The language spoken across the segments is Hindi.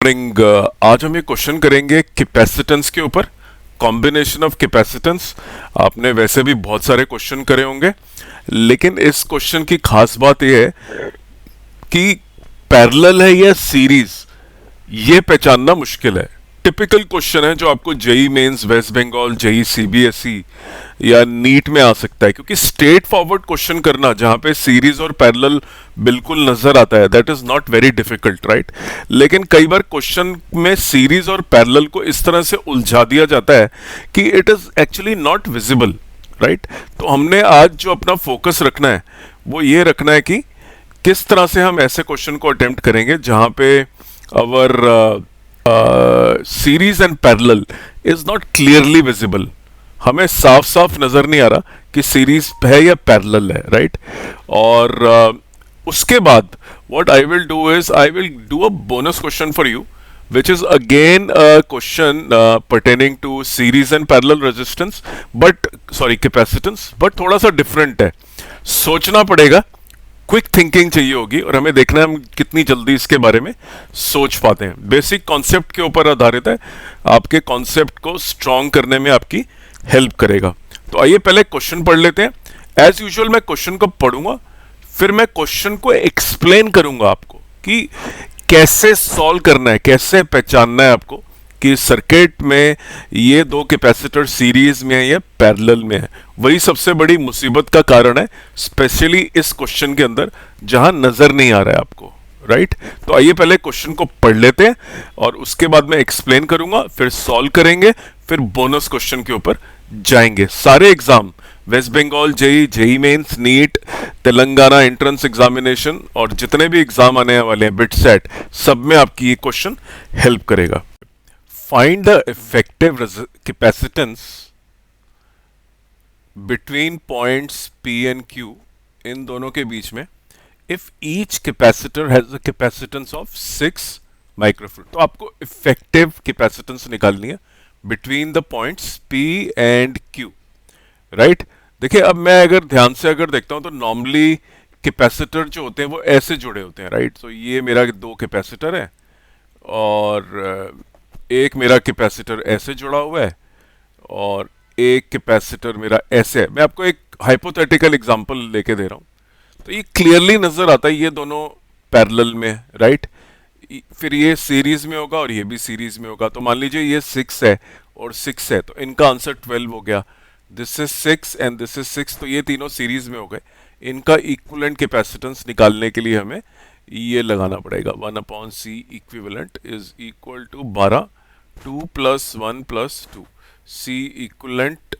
मॉर्निंग। आज हम ये क्वेश्चन करेंगे कैपेसिटेंस के ऊपर, कॉम्बिनेशन ऑफ कैपेसिटेंस। आपने वैसे भी बहुत सारे क्वेश्चन करे होंगे, लेकिन इस क्वेश्चन की खास बात यह है कि पैरेलल है या सीरीज, ये पहचानना मुश्किल है। टिपिकल क्वेश्चन है जो आपको JEE Mains, West Bengal, JEE CBSE या नीट में आ सकता है, क्योंकि स्ट्रेट फॉरवर्ड क्वेश्चन करना जहां पे सीरीज और पैरेलल बिल्कुल नजर आता है, that is not very difficult, right. लेकिन कई बार क्वेश्चन में सीरीज और पैरेलल को इस तरह से उलझा दिया जाता है कि it is actually not visible, right. तो हमने आज जो अपना फोकस रखना है वो ये रखना है कि किस तरह से हम ऐसे क्वेश्चन को अटेम्प्ट करेंगे जहां पे our series and parallel is not clearly visible. हमें साफ साफ नजर नहीं आ रहा कि सीरीज है या पैरेलल है, राइट। और उसके बाद what I will do is I will do a bonus question for you, which is again a question pertaining to series and parallel resistance, but sorry capacitance, but थोड़ा सा different है। सोचना पड़ेगा, क्विक थिंकिंग चाहिए होगी, और हमें देखना है हम कितनी जल्दी इसके बारे में सोच पाते हैं। बेसिक कॉन्सेप्ट के ऊपर आधारित है, आपके कॉन्सेप्ट को स्ट्रॉन्ग करने में आपकी हेल्प करेगा। तो आइए पहले क्वेश्चन पढ़ लेते हैं। एज यूजुअल मैं क्वेश्चन को पढ़ूंगा, फिर मैं क्वेश्चन को एक्सप्लेन करूंगा आपको कि कैसे सॉल्व करना है, कैसे पहचानना है आपको कि सर्किट में ये दो कैपेसिटर सीरीज में है या पैरेलल में है। वही सबसे बड़ी मुसीबत का कारण है, स्पेशली इस क्वेश्चन के अंदर जहां नजर नहीं आ रहा है आपको, राइट। तो आइए पहले क्वेश्चन को पढ़ लेते हैं और उसके बाद मैं एक्सप्लेन करूंगा, फिर सॉल्व करेंगे, फिर बोनस क्वेश्चन के ऊपर जाएंगे। सारे exam, West Bengal JEE, JEE Mains, NEET, Telangana entrance examination और जितने भी एग्जाम आने वाले हैं, बिट सेट, सब में आपकी ये क्वेश्चन हेल्प करेगा। Find the effective capacitance between points P and Q, इन दोनों के बीच में, if each capacitor has a capacitance of 6 microfarad. तो आपको इफेक्टिव कैपेसिटेंस निकालनी है between the points P and Q, right. देखिए, अब मैं अगर ध्यान से अगर देखता हूं तो नॉर्मली कैपेसिटर जो होते हैं वो ऐसे जुड़े होते हैं, राइट। तो ये मेरा दो कैपेसिटर है और एक मेरा कैपेसिटर ऐसे जुड़ा हुआ है और एक कैपेसिटर मेरा ऐसे है। मैं आपको एक हाइपोथेटिकल एग्जांपल लेके दे रहा हूं, तो ये क्लियरली नजर आता है ये दोनों पैरेलल में, राइट। फिर ये सीरीज में होगा और ये भी सीरीज में होगा। तो मान लीजिए ये 6 है और 6 है, तो इनका आंसर 12 हो गया। This is 6 and this is 6, तो ये तीनों सीरीज में हो गए। इनका इक्विवेलेंट कैपेसिटेंस निकालने के लिए हमें ये लगाना पड़ेगा, 1/c equivalent is equal to 12, 2 + 1 + 2, c equivalent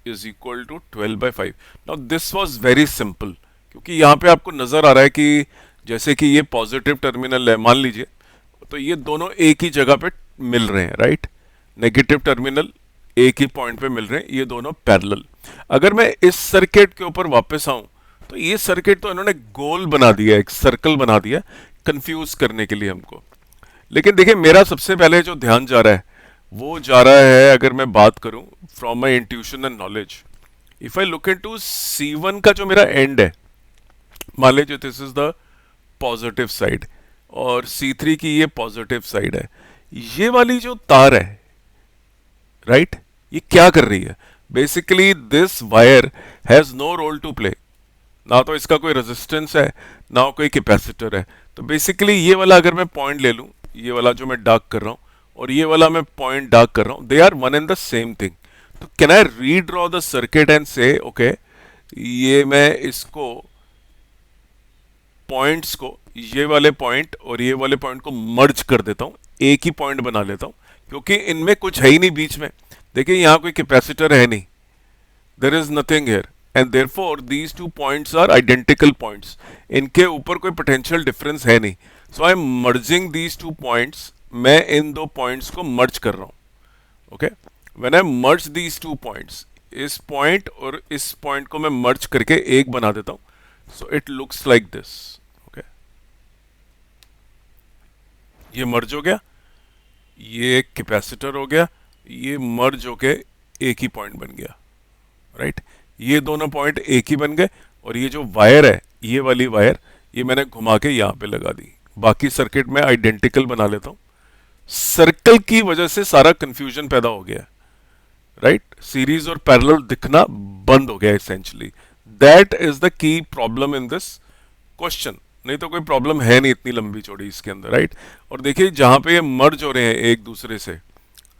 is equal to 12/5। Now this was very simple, क्योंकि यहाँ पे आपको नजर आ रहा है कि जैसे कि ये पॉजिटिव टर्मिनल है, मान लीजिए, तो ये दोनों एक ही जगह पे मिल रहे हैं, राइट। नेगेटिव टर्मिनल एक ही पॉइंट पे मिल रहे हैं, ये दोनों पैरेलल। अगर मैं इस सर्किट के ऊपर वापस आऊं, तो ये सर्किट तो इन्होंने गोल बना दिया, एक सर्कल बना दिया कंफ्यूज करने के लिए हमको। लेकिन देखिए, मेरा सबसे पहले जो ध्यान जा रहा है वो जा रहा है, अगर मैं बात करूं from my intuition and knowledge, if I look into C1 का जो मेरा एंड है, मान लीजिए this is the positive side और C3 की ये पॉजिटिव साइड है। ये वाली जो तार है, राइट, ये क्या कर रही है? Basically this wire has no role to play. ना तो इसका कोई रेजिस्टेंस है, ना कोई कैपेसिटर है। तो बेसिकली ये वाला अगर मैं पॉइंट ले लूं, ये वाला जो मैं डार्क कर रहा हूं और ये वाला मैं पॉइंट डार्क कर रहा हूं, they are one and the same thing. तो can I redraw the circuit and say okay, ये मैं इसको पॉइंट्स को, ये वाले पॉइंट और ये वाले पॉइंट को मर्ज कर देता हूं, एक ही पॉइंट बना लेता हूं, क्योंकि इनमें कुछ है ही नहीं बीच में। देखिए, यहां कोई कैपेसिटर है नहीं, there is nothing here, and therefore these two points are identical points. इनके ऊपर कोई पोटेंशियल डिफरेंस है नहीं। So I am merging these two points, मैं इन दो पॉइंट्स को मर्ज कर रहा हूं। Okay, when I merge these two points, इस पॉइंट और इस पॉइंट को मैं मर्ज करके एक बना देता हूं। So it looks like this. Okay, ये मर्ज हो गया, ये एक कैपेसिटर हो गया, ये मर्ज होके एक ही पॉइंट बन गया, राइट। ये दोनों पॉइंट एक ही बन गए और ये जो वायर है, ये वाली वायर, ये मैंने घुमा के यहाँ पे लगा दी, बाकी सर्किट में आइडेंटिकल बना लेता हूँ। सर्कल की वजह से सारा कंफ्यूजन पैदा हो गया, राइट? सीरीज और पैरेलल दिखना बंद हो गया essentially. That is the key problem in this question. नहीं तो कोई प्रॉब्लम है नहीं इतनी लंबी चौड़ी इसके अंदर, राइट? और देखिए जहां पे ये मर्ज हो रहे हैं एक दूसरे से,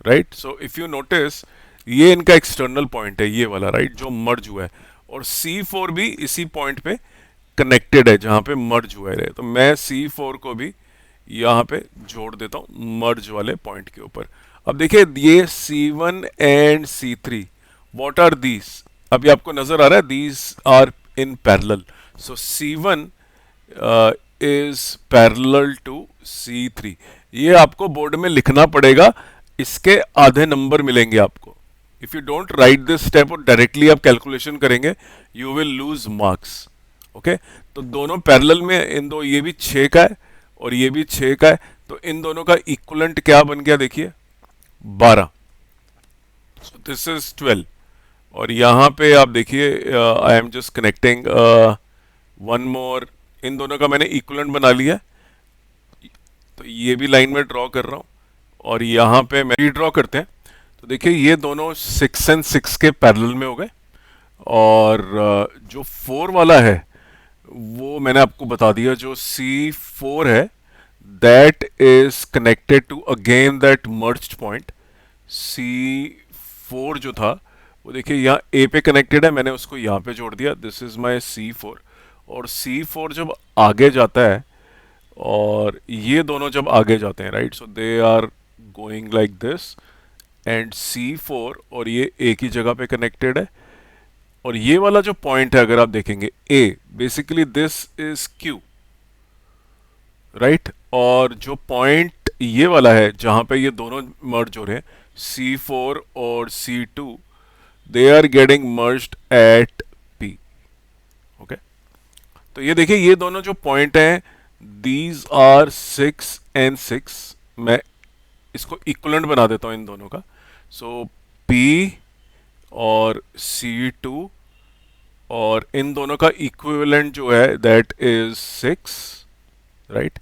right? So if you notice ये इनका एक्सटर्नल पॉइंट है, ये वाला, राइट, जो मर्ज हुआ है, और C4 भी इसी पॉइंट पे कनेक्टेड है जहां पे मर्ज हुआ है। तो मैं C4 को भी यहाँ पे जोड़ देता हूँ मर्ज वाले पॉइंट के ऊपर। अब देखिए ये C1 and C3, what are these? अभी आपको नजर आ रहा है these are in parallel. So C1 is parallel to C3। ये आपको बोर्ड में लिखना पड़ेगा, इसके आधे नंबर मिलेंगे आपको। If you don't write this step और डायरेक्टली आप कैलकुलेशन करेंगे, you will lose marks. Okay, तो दोनों पैरेलल में, इन दो, ये भी 6 का है और ये भी 6 का है, तो इन दोनों का इक्वलेंट क्या बन गया देखिए, 12। So this is 12। और यहाँ पे आप देखिए I am just connecting one more, इन दोनों का मैंने इक्वलेंट बना लिया। तो ये भी लाइन में ड्रॉ कर रहा हूँ और यहाँ पे मैं रीड्रॉ करते हैं। तो देखिए ये दोनों 6 एंड 6 के पैरेलल में हो गए, और जो 4 वाला है वो मैंने आपको बता दिया, जो C4 है that is connected to again that merged point. C4 जो था वो देखिए यहाँ A पे कनेक्टेड है, मैंने उसको यहाँ पे जोड़ दिया, दिस इज माय C4। और C4 जब आगे जाता है और ये दोनों जब आगे जाते हैं, right, so they are going like this, and C4 और ये एक ही जगह पे कनेक्टेड है। और ये वाला जो पॉइंट है अगर आप देखेंगे A, basically this is Q, right? और जो पॉइंट ये वाला है जहां पे ये दोनों मर्ज हो रहे हैं, C4 और C2, they are getting merged at P। Okay, तो ये देखिए ये दोनों जो पॉइंट हैं, दीज आर 6 एंड 6। मैं इसको इक्वलेंट बना देता हूं इन दोनों का। सो P और C2, और इन दोनों का इक्विवेलेंट जो है दैट इज 6, राइट?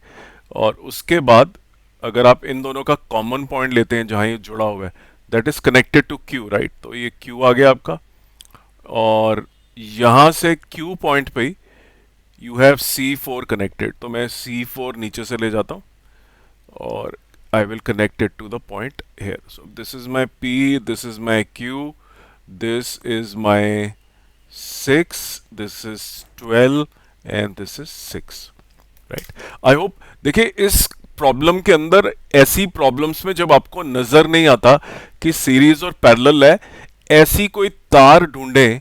और उसके बाद अगर आप इन दोनों का कॉमन पॉइंट लेते हैं जहां ये जुड़ा हुआ है, that is connected to Q, right? तो ये Q आ गया आपका, और यहां से Q पॉइंट पे यू हैव C4 कनेक्टेड। तो मैं C4 नीचे से ले जाता हूं और I will connect it to the point here. So this is my P, this is my Q, this is my 6, this is 12, and this is 6, right? I hope, देखिए इस प्रॉब्लम के अंदर, ऐसी प्रॉब्लम्स में जब आपको नजर नहीं आता कि सीरीज और पैरेलल है, ऐसी कोई तार ढूंढें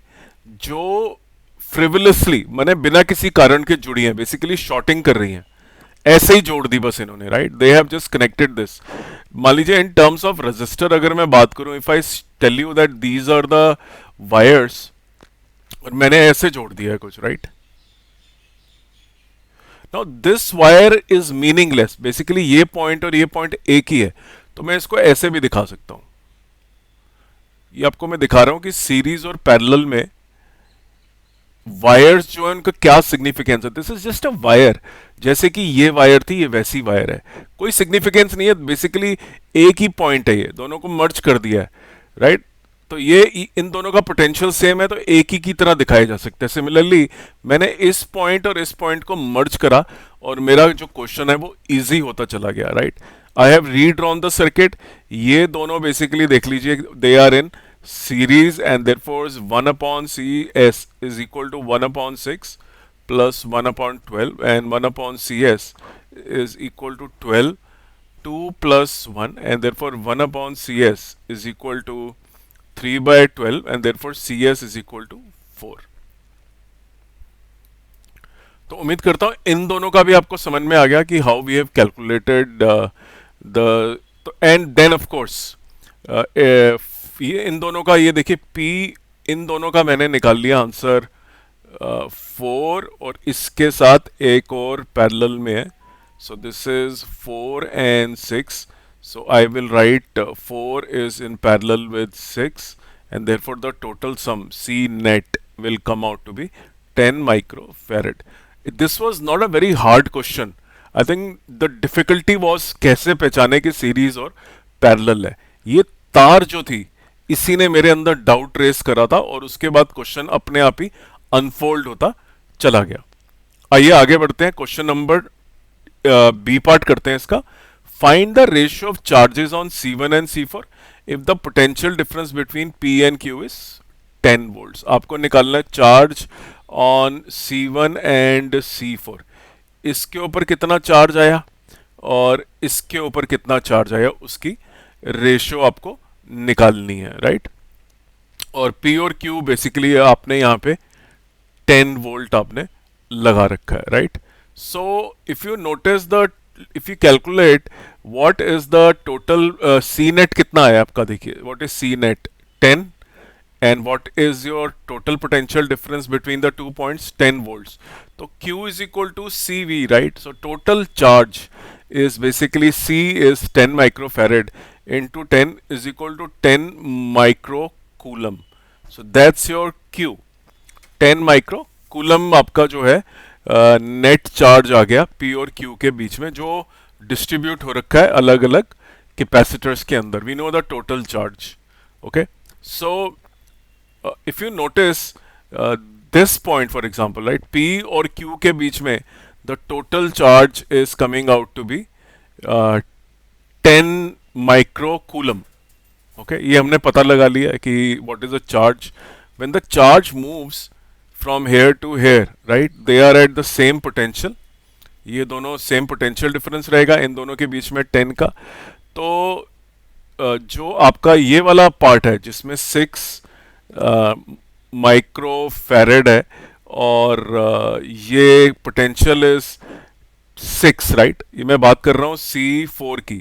जो फ्रिवलसली, माने बिना किसी कारण के जुड़ी है, बेसिकली शॉर्टिंग कर रही हैं, ऐसे ही जोड़ दी बस इन्होंने, right? They have just connected this. मान लीजिए इन टर्म्स ऑफ रेजिस्टर अगर मैं बात करूं, if I tell you that these are the wires, और मैंने ऐसे जोड़ दिया है कुछ, right? Now this wire is meaningless, basically ये पॉइंट और ये पॉइंट एक ही है, तो मैं इसको ऐसे भी दिखा सकता हूं। ये आपको मैं दिखा रहा हूं कि सीरीज और पैरेलल में वायर्स जो है उनका क्या सिग्निफिकेंस है। This is just a wire, जैसे कि ये वायर थी, ये वैसी वायर है, कोई सिग्निफिकेंस नहीं है, बेसिकली एक ही पॉइंट है, ये दोनों को मर्ज कर दिया है, राइट? तो ये इन दोनों का पोटेंशियल सेम है, तो एक ही की तरह दिखाए जा सकते हैं। सिमिलरली मैंने इस पॉइंट और इस पॉइंट को मर्ज करा और मेरा जो क्वेश्चन है वो इजी होता चला गया, right? I have redrawn the circuit, ये दोनों बेसिकली देख लीजिए they are in series, and therefore 1 upon CS is equal to 1 upon 6 plus 1 upon 12, and 1 upon CS is equal to 12, 2 plus 1, and therefore 1 upon CS is equal to 3 by 12, and therefore CS is equal to 4. तो उम्मीद करता हूँ इन दोनों का भी आपको समझ में आ गया कि how we have calculated the, and then of course ये इन दोनों का, ये देखिए P, इन दोनों का मैंने निकाल लिया आंसर 4, और इसके साथ एक और पैरेलल में है, सो this is 4 and 6, so I will write 4 is in parallel with 6, and therefore the total sum C net will come out to be 10 microfarad. This was not a very hard question. I think the difficulty was कैसे पहचाने कि सीरीज और पैरेलल है। ये तार जो थी इसी ने मेरे अंदर डाउट रेस करा था और उसके बाद क्वेश्चन अपने आप ही अनफोल्ड होता चला गया। आइए आगे बढ़ते हैं, क्वेश्चन नंबर बी पार्ट करते हैं इसका। Find the ratio of charges on C1 and C4 if the potential difference between P and Q is 10 volts. आपको निकालना है charge on C1 and C4। इसके ऊपर कितना चार्ज आया और इसके ऊपर कितना चार्ज आया, उसकी रेशियो आपको निकालनी है, राइट। और P और Q बेसिकली आपने यहाँ पे 10 वोल्ट आपने लगा रखा है, right. So if you notice the, if you calculate what is the total C net कितना आया आपका, देखिए what is C net 10 and what is your total potential difference between the 2 points 10 volts. So Q is equal to CV, right? So total charge is basically C is 10 microfarad into 10 is equal to 10 microcoulomb. So that's your Q, 10 microcoulomb आपका जो है नेट चार्ज आ गया P और Q के बीच में, जो डिस्ट्रीब्यूट हो रखा है अलग अलग कैपेसिटर्स के अंदर। We know the total charge, okay. So if you notice this point for example, right, P और Q के बीच में the total charge is coming out to be 10 microcoulomb, okay। ये हमने पता लगा लिया है कि what is the charge when the charge moves from here to here, right, they are at the same potential। ये दोनों सेम पोटेंशियल डिफरेंस रहेगा इन दोनों के बीच में 10 का। तो जो आपका ये वाला पार्ट है जिसमें 6 माइक्रो फैरेड है और ये पोटेंशियल इज 6, राइट। ये मैं बात कर रहा हूँ C4 की।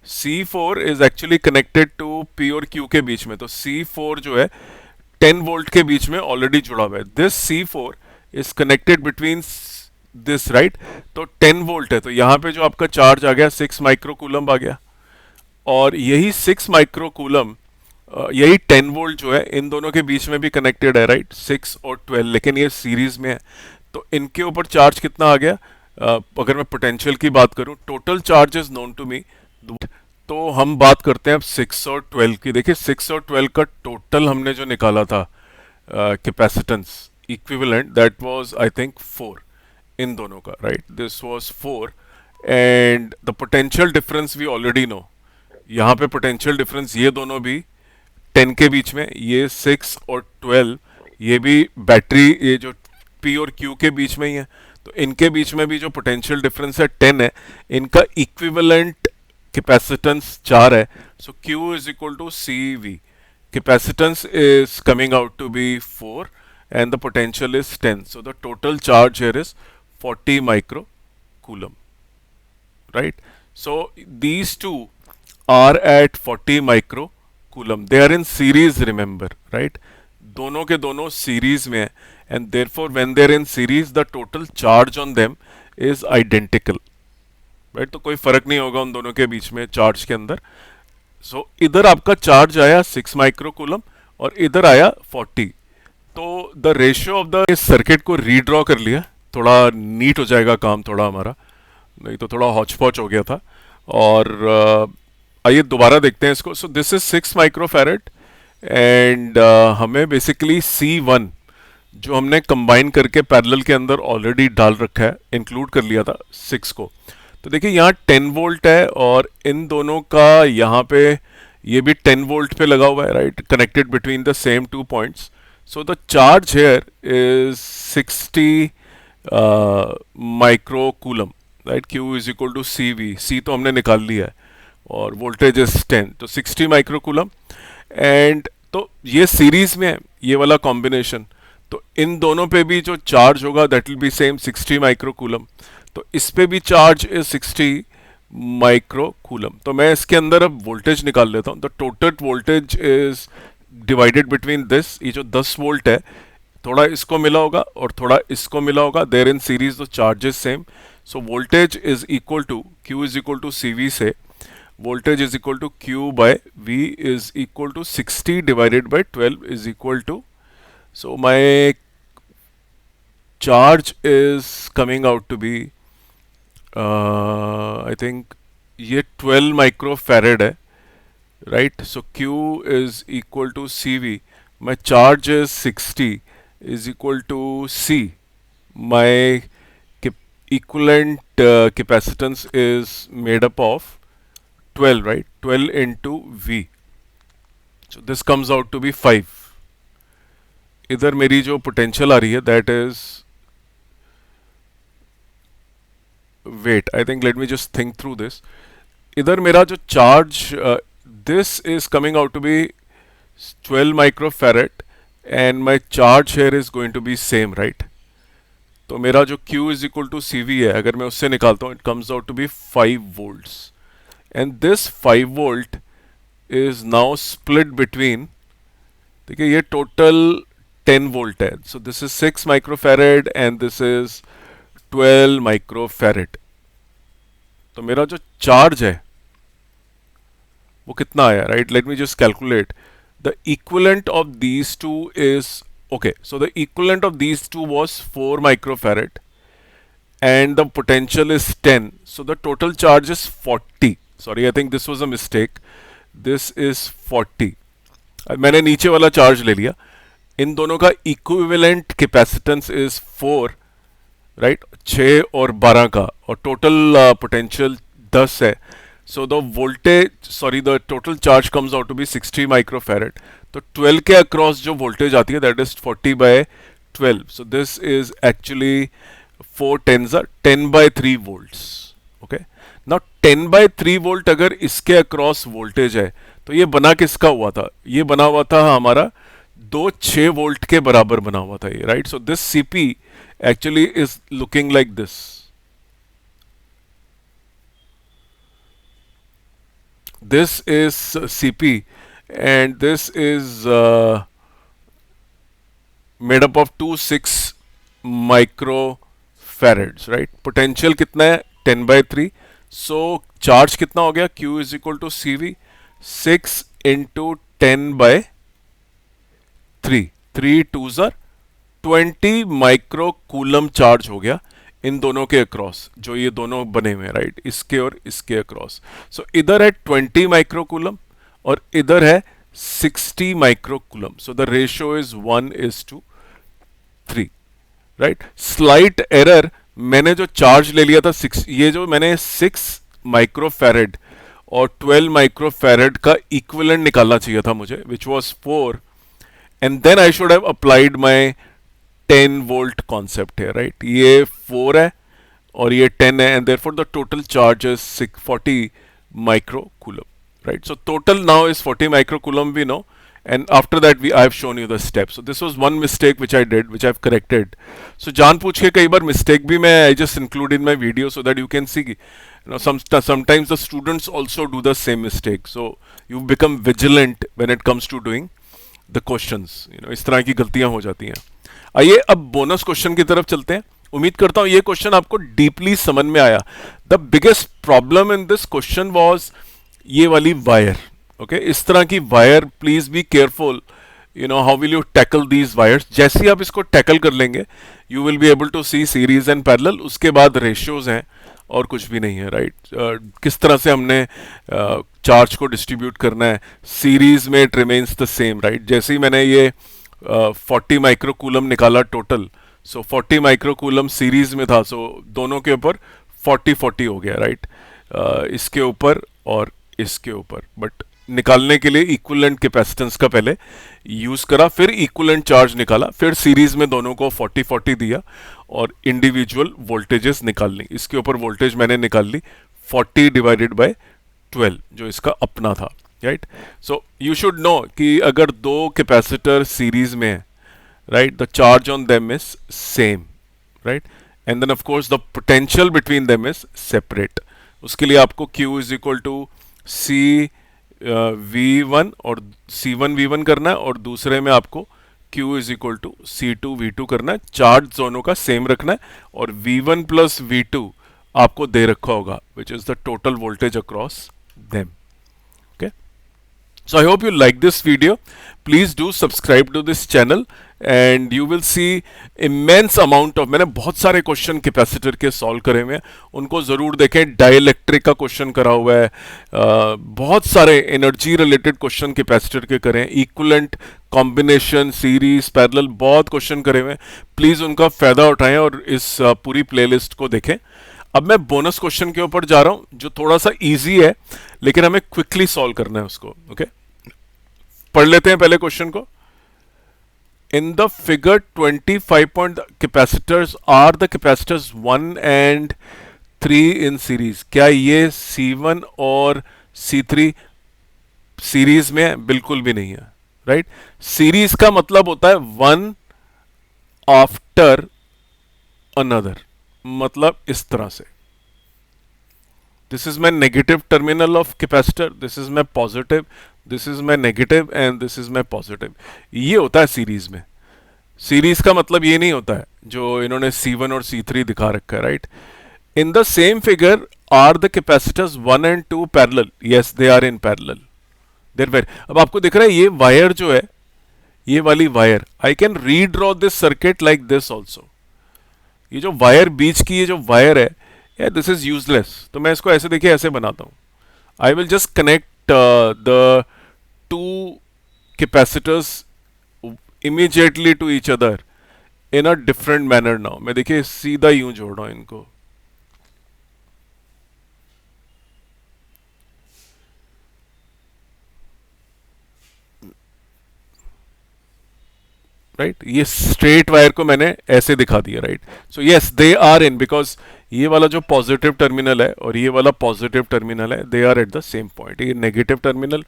C4 is actually connected to P और Q के बीच में, तो C4 जो है 10 वोल्ट के बीच में ऑलरेडी जुड़ा हुआ है। This C4 is connected between this, right. तो 10 वोल्ट है, तो यहाँ पे जो आपका चार्ज आ गया 6 माइक्रोकूलम्ब आ गया, और यही 6 माइक्रोकूलम्ब यही 10 वोल्ट जो है इन दोनों के बीच में भी कनेक्टेड है, राइट, 6 और 12, लेकिन ये सीरीज में है। तो इनके ऊपर चार्ज कितना आ गया, अगर मैं पोटेंशियल की बात करूं, total charge is known to me. तो हम बात करते हैं अब 6 और 12 की। देखिए 6 और 12 का टोटल हमने जो निकाला था capacitance equivalent, that was I think 4 इन दोनों का, right, this was 4 and the potential difference we already know. यहाँ पे पोटेंशियल डिफरेंस ये दोनों भी 10 के बीच में, ये 6 और 12 ये भी बैटरी, ये जो P और Q के बीच में ही है, तो इनके बीच में भी जो पोटेंशियल डिफरेंस है 10 है, इनका इक्विवेलेंट कैपेसिटेंस 4 है। So Q is equal to CV, capacitance is coming out to be 4 and the potential is 10, so the total charge here is 40 microcoulomb, right. So these two are at 40 microcoulomb, they are in series, remember, right. दोनों के दोनों सीरीज में है and therefore when they are in series the total charge on them is identical, right. तो कोई फर्क नहीं होगा उन दोनों के बीच में चार्ज के अंदर। सो इधर आपका चार्ज आया 6 माइक्रोकूलम और इधर आया 40। तो द रेशियो ऑफ द, इस सर्किट को रीड्रॉ कर लिया, थोड़ा नीट हो जाएगा काम थोड़ा हमारा, नहीं तो थोड़ा हॉच पॉच हो गया था। और आइए दोबारा देखते हैं इसको। सो दिस इज 6 माइक्रोफैरेड एंड हमें बेसिकली C1 जो हमने कंबाइन करके पैरेलल के अंदर ऑलरेडी डाल रखा है, इंक्लूड कर लिया था 6 को। तो देखिए यहाँ 10 वोल्ट है और इन दोनों का यहाँ पे ये भी 10 वोल्ट पे लगा हुआ है, right, connected between the same 2 points. So the charge here is 60 microcoulomb, right. Q is equal to CV, C तो हमने निकाल लिया है और वोल्टेज इज 10, तो 60 माइक्रोकूलम। एंड तो ये सीरीज में है ये वाला कॉम्बिनेशन, तो इन दोनों पे भी जो चार्ज होगा that will be same 60 microcoulomb. तो इस पे भी चार्ज इज 60 माइक्रोकूलम। तो मैं इसके अंदर अब वोल्टेज निकाल लेता हूँ। The total voltage is divided between this, ये जो 10 वोल्ट है थोड़ा इसको मिला होगा और थोड़ा इसको मिला होगा, they're in series the charges same. So voltage is equal to Q is equal to CV से voltage is equal to Q by V is equal to 60 divided by 12 is equal to, so my charge is coming out to be I think ये 12 माइक्रो फेरेड है, right? So Q is equal to CV. My charge is 60 is equal to C. My equivalent capacitance is made up of 12, right? 12 into V. So this comes out to be 5. इधर मेरी जो पोटेंशियल आ रही है that is, wait, I think let me just think through this. इधर मेरा जो charge, this is coming out to be 12 microfarad and my charge here is going to be same, right? तो मेरा जो Q is equal to CV है, अगर मैं उससे निकालता हूँ, it comes out to be 5 volts. And this 5 volt is now split between, देखिए ये टोटल 10 वोल्ट है. सो this is 6 microfarad and this is 12 microfarad. तो मेरा जो चार्ज है वो कितना आया, right? Late me just calculate. The equivalent of these two is, okay, so the equivalent of these two was 4 microfarad and the potential is 10, so the total charge is 40. Sorry, I think this was a mistake. This is 40. मैंने नीचे वाला चार्ज ले लिया. इन दोनों का इक्विवेलेंट कैपेसिटेंस इज 4, राइट? 6 और 12 का, और टोटल पोटेंशियल 10 है. So the voltage, sorry, the total charge comes out to be 60 microfarad. तो 12 के अक्रॉस जो वोल्टेज आती है that is 40 by 12. So this is actually 4 tens are 10 by 3 volts. Okay. Now 10 by 3 volt अगर इसके अक्रॉस वोल्टेज है तो ये बना किसका हुआ था? ये बना हुआ था हमारा 6 वोल्ट के बराबर बना हुआ था ये, right? So this CP actually is looking like this. This is CP and this is made up of 6 microfarads, right? Potential कितना है? 10 by 3. So charge कितना हो गया? Q is equal to CV. 6 into 10 by 3. 3 twos are 20 microcoulomb charge हो गया इन दोनों के अक्रॉस, जो ये दोनों बने हुए हैं, राइट? इसके और इसके अक्रॉस. सो इधर है 20 माइक्रोकूलम और इधर है 60 microcoulomb. So the ratio is 1:3, right? Slight error, मैंने जो चार्ज ले लिया था 6, ये जो मैंने 6 माइक्रोफैरेड और 12 माइक्रोफैरेड का इक्विवेलेंट निकालना चाहिए था मुझे, which was 4, and then I should have applied my 10 volt concept है, राइट? ये 4 है और ये 10 है, and therefore the total charge is 40 microcoulomb, right? So total now is 40 microcoulomb, we know, and after that I have shown you the steps. So this was one mistake which I did, which I've corrected. So जान पूछ के कई बार mistake भी मैं I just include in my video so that you can see, you know, sometimes the students also do the same mistake. So you become vigilant when it comes to doing the questions. You know, इस तरह की गलतियां हो जाती हैं. आइए अब बोनस क्वेश्चन की तरफ चलते हैं. उम्मीद करता हूं ये क्वेश्चन आपको डीपली समझ में आया. The biggest problem in this question was ये वाली वायर. ओके, इस तरह की wire, please be careful. You know, how will you tackle these wires? जैसे ही आप इसको टैकल कर लेंगे you will be able to see series and parallel. उसके बाद रेशियोज हैं और कुछ भी नहीं है, राइट? किस तरह से हमने चार्ज को डिस्ट्रीब्यूट करना है. सीरीज में it remains the same, right? जैसे ही मैंने ये 40 माइक्रोकूलम निकाला टोटल, सो 40 माइक्रोकूलम सीरीज में था, सो दोनों के ऊपर 40-40 हो गया, राइट? इसके ऊपर और इसके ऊपर. बट निकालने के लिए इक्विवेलेंट कैपेसिटेंस का पहले यूज करा, फिर इक्विवेलेंट चार्ज निकाला, फिर सीरीज में दोनों को 40-40 दिया और इंडिविजुअल वोल्टेजेस निकाल ली. इसके ऊपर वोल्टेज मैंने निकाल ली 40 डिवाइडेड बाय 12 जो इसका अपना था, right? So you should know कि अगर दो कैपेसिटर सीरीज में है, right, the charge on them is same, right? And then of course the potential between them is separate. उसके लिए आपको Q is equal to C V1 और C1 V1 करना है, और दूसरे में आपको Q is equal to C2 V2 करना है. चार्ज दोनों का सेम रखना है और V1 प्लस V2 आपको दे रखा होगा, which is the total voltage across them. Okay, So I hope you like this video. Please do subscribe to this channel and you will see immense amount of, मैंने बहुत सारे क्वेश्चन कैपेसिटर के सॉल्व करे हुए हैं, उनको ज़रूर देखें. डाइलेक्ट्रिक का क्वेश्चन करा हुआ है, बहुत सारे एनर्जी रिलेटेड क्वेश्चन कैपेसिटर के करें, इक्विवेलेंट, कॉम्बिनेशन, सीरीज, पैरेलल, बहुत क्वेश्चन करे हुए हैं. प्लीज़ उनका फ़ायदा उठाएं और इस पूरी प्लेलिस्ट को देखें. अब मैं बोनस क्वेश्चन के ऊपर जा रहा हूं जो थोड़ा सा इजी है लेकिन हमें क्विकली सॉल्व करना है उसको. ओके, पढ़ लेते हैं पहले क्वेश्चन को. In the figure 25 point capacitors are the capacitors 1 and 3 in series. क्या ये C1 और C3 सीरीज में है? बिल्कुल भी नहीं है. राइट, सीरीज का मतलब होता है वन आफ्टर अनदर, मतलब इस तरह से. This is my negative terminal of capacitor, this is my positive, this is my negative and this is my positive. ये होता है सीरीज में. सीरीज का मतलब ये नहीं होता है जो इन्होंने C1 और C3 दिखा रखा है. Right, in the same figure are the capacitors 1 and 2 parallel. Yes, they are in parallel. There were, अब आपको दिख रहा है ये वायर जो है, ये वाली wire, I can redraw this circuit like this also. ये जो वायर बीच की ये जो वायर है, yeah, दिस इज यूजलेस, तो मैं इसको ऐसे देखिए ऐसे बनाता हूं. I will just connect the two capacitors immediately to each other in a different manner. Now मैं देखिए सीधा यूं जोड़ रहा हूं इनको. राइट, ये स्ट्रेट वायर को मैंने ऐसे दिखा दिया. Right, so yes they are in, because ये वाला जो पॉजिटिव टर्मिनल है और ये वाला पॉजिटिव टर्मिनल है, they are at the same point. ये नेगेटिव टर्मिनल,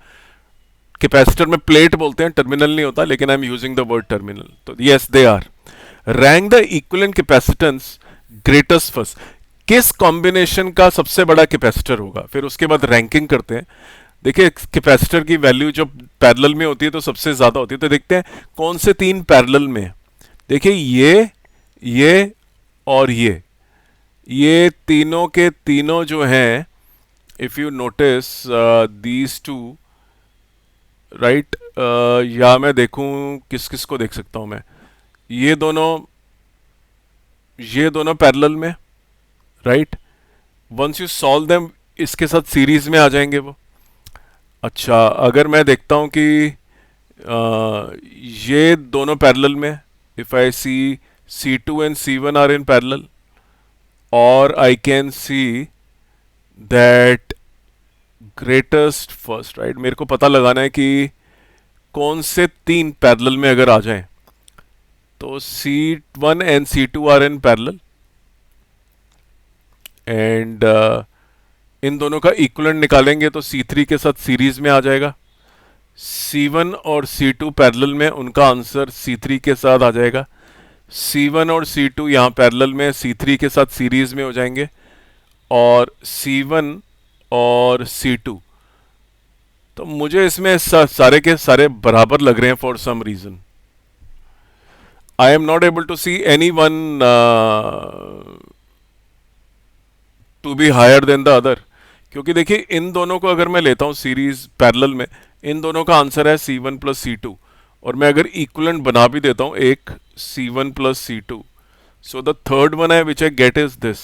कैपेसिटर में प्लेट बोलते हैं, टर्मिनल नहीं होता, लेकिन I am using the word terminal. तो yes they are. Rank the equivalent capacitance greatest first. किस कॉम्बिनेशन का सबसे बड़ा कैपेसिटर होगा, फिर उसके बाद रैंकिंग करते हैं. देखिए कैपेसिटर की वैल्यू जो पैरेलल में होती है तो सबसे ज्यादा होती है, तो देखते हैं कौन से तीन पैरेलल में. देखिए ये और ये तीनों के तीनों जो हैं, if you notice these two, right, या मैं देखूं किस किस को देख सकता हूं मैं. ये दोनों पैरेलल में. Right, once you solve them इसके साथ सीरीज में आ जाएंगे वो. अच्छा, अगर मैं देखता हूं कि ये दोनों पैरेलल में, if I see C2 and C1 are in parallel, और I can see that greatest first. Right, मेरे को पता लगाना है कि कौन से तीन पैरेलल में अगर आ जाएं, तो C1 and C2 are in parallel and इन दोनों का इक्विवेलेंट निकालेंगे तो C3 के साथ सीरीज में आ जाएगा. C1 और C2 पैरेलल में, उनका आंसर C3 के साथ आ जाएगा. C1 और C2 यहाँ पैरेलल में, C3 के साथ सीरीज में हो जाएंगे. और C1 और C2, तो मुझे इसमें सारे के सारे बराबर लग रहे हैं for some reason. I am not able to see any one to be higher than the other. क्योंकि देखिए इन दोनों को अगर मैं लेता हूं सीरीज पैरेलल में, इन दोनों का आंसर है C1 प्लस C2, और मैं अगर इक्विवेलेंट बना भी देता हूं एक C1 plus C2, so the third one है which I get is this.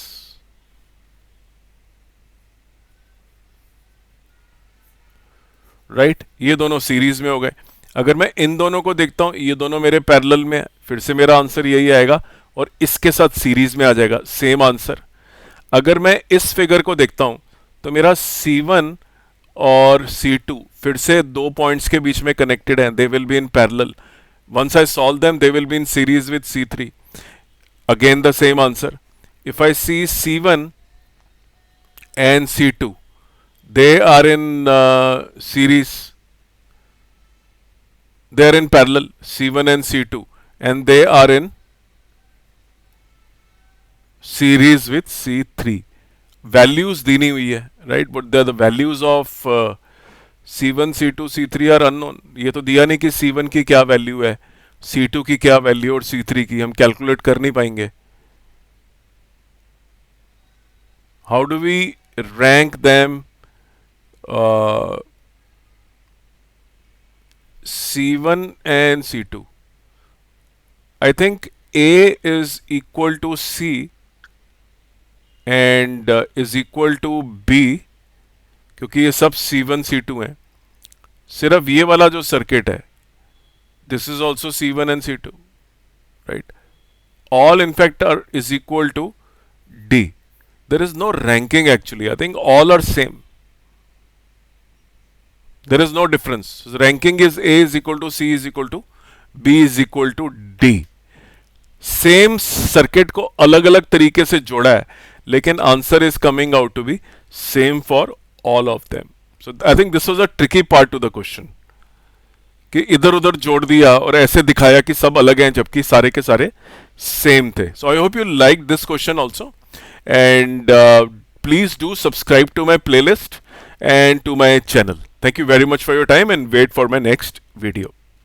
Right, ये दोनों सीरीज में हो गए. अगर मैं इन दोनों को देखता हूं, ये दोनों मेरे पैरेलल में, फिर से मेरा आंसर यही आएगा, और इसके साथ सीरीज में आ जाएगा सेम आंसर. अगर मैं इस फिगर को देखता हूं तो मेरा C1 और C2 फिर से दो पॉइंट्स के बीच में कनेक्टेड हैं, they will be in parallel. Once I solve them they will be in series with C3. Again the same answer. If I see C1 and C2, they are in series, they are in parallel, C1 and C2, and they are in series with C3. Values दी हुई है. Right, but the values of C1 C2 C3 are unknown. ये तो दिया नहीं कि C1 की क्या वैल्यू है, C2 की क्या वैल्यू और C3 की, हम कैलकुलेट कर नहीं पाएंगे. How do we rank them C1 and C2. I think A is equal to C and is equal to B, क्योंकि ये सब C1 C2 हैं. सिर्फ ये वाला जो सर्किट है, this is also C1 and C2, right? All in fact are is equal to D. There is no ranking actually. I think all are same. There is no difference. So ranking is A is equal to C is equal to B is equal to D. Same circuit को अलग अलग तरीके से जोड़ा है, लेकिन answer is coming out to be same for all of them. So I think this was a tricky part to the question, कि इधर उधर जोड़ दिया और ऐसे दिखाया कि सब अलग हैं जबकि सारे के सारे सेम थे. So I hope you like this question also, and please do subscribe to my playlist and to my channel. Thank you very much for your time and wait for my next video.